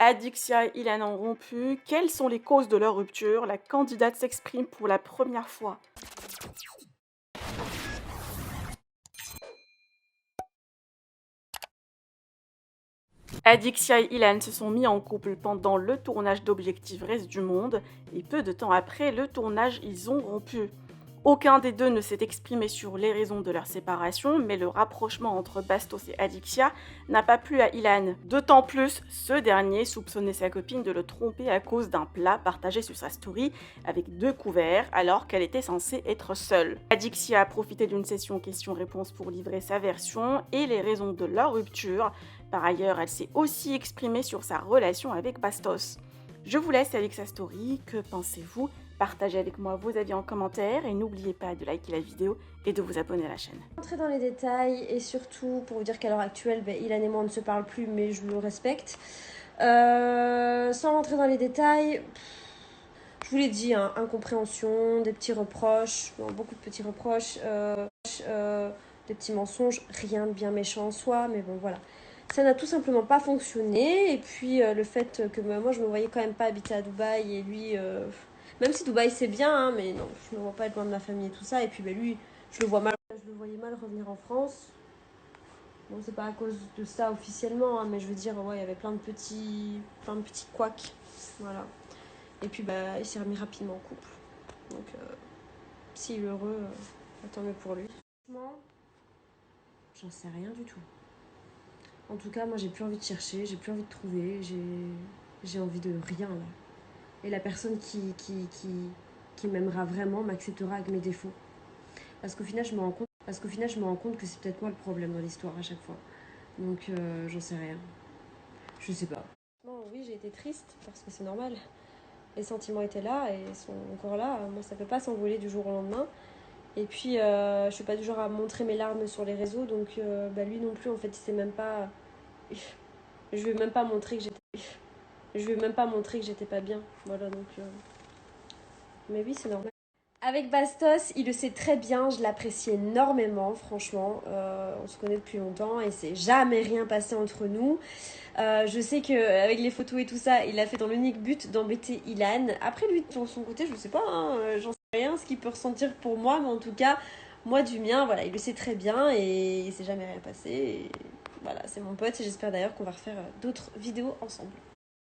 Adixia et Ilan ont rompu. Quelles sont les causes de leur rupture? La candidate s'exprime pour la première fois. Adixia et Ilan se sont mis en couple pendant le tournage d'Objectif Reste du Monde et peu de temps après le tournage, ils ont rompu. Aucun des deux ne s'est exprimé sur les raisons de leur séparation, mais le rapprochement entre Bastos et Adixia n'a pas plu à Ilan. D'autant plus, ce dernier soupçonnait sa copine de le tromper à cause d'un plat partagé sur sa story avec 2 couverts alors qu'elle était censée être seule. Adixia a profité d'une session questions-réponses pour livrer sa version et les raisons de leur rupture. Par ailleurs, elle s'est aussi exprimée sur sa relation avec Bastos. Je vous laisse avec sa story, que pensez-vous? Partagez avec moi vos avis en commentaire et n'oubliez pas de liker la vidéo et de vous abonner à la chaîne. Rentrer dans les détails et surtout pour vous dire qu'à l'heure actuelle, Ilan et moi on ne se parle plus mais je le respecte. Sans rentrer dans les détails, je vous l'ai dit, hein, incompréhension, des petits reproches, beaucoup de petits reproches, des petits mensonges, rien de bien méchant en soi, mais bon voilà. Ça n'a tout simplement pas fonctionné et puis le fait que moi je me voyais quand même pas habiter à Dubaï et lui... même si Dubaï c'est bien, hein, mais non, je me vois pas être loin de ma famille et tout ça. Et puis lui, je le voyais mal revenir en France. Bon, c'est pas à cause de ça officiellement, hein, mais je veux dire, ouais, il y avait plein de petits couacs. Voilà. Et puis il s'est remis rapidement en couple. Donc s'il est heureux, tant mieux pour lui. Franchement, j'en sais rien du tout. En tout cas, moi j'ai plus envie de chercher, j'ai plus envie de trouver, j'ai envie de rien là. Et la personne qui m'aimera vraiment m'acceptera avec mes défauts. Parce qu'au final, je me rends compte que c'est peut-être moi le problème dans l'histoire à chaque fois. Donc, j'en sais rien. Je sais pas. Bon, oui, j'ai été triste parce que c'est normal. Les sentiments étaient là et sont encore là. Moi, ça peut pas s'envoler du jour au lendemain. Et puis, je suis pas du genre à montrer mes larmes sur les réseaux. Donc, lui non plus, en fait, il sait même pas. Je vais même pas montrer que j'étais pas bien. Voilà, donc. Mais oui, c'est normal. Avec Bastos, il le sait très bien, je l'apprécie énormément, franchement. On se connaît depuis longtemps et c'est jamais rien passé entre nous. Je sais qu'avec les photos et tout ça, il l'a fait dans l'unique but d'embêter Ilan. Après, lui, de son côté, je sais pas, hein, j'en sais rien ce qu'il peut ressentir pour moi, mais en tout cas, moi du mien, voilà, il le sait très bien et il s'est jamais rien passé. Et voilà, c'est mon pote et j'espère d'ailleurs qu'on va refaire d'autres vidéos ensemble.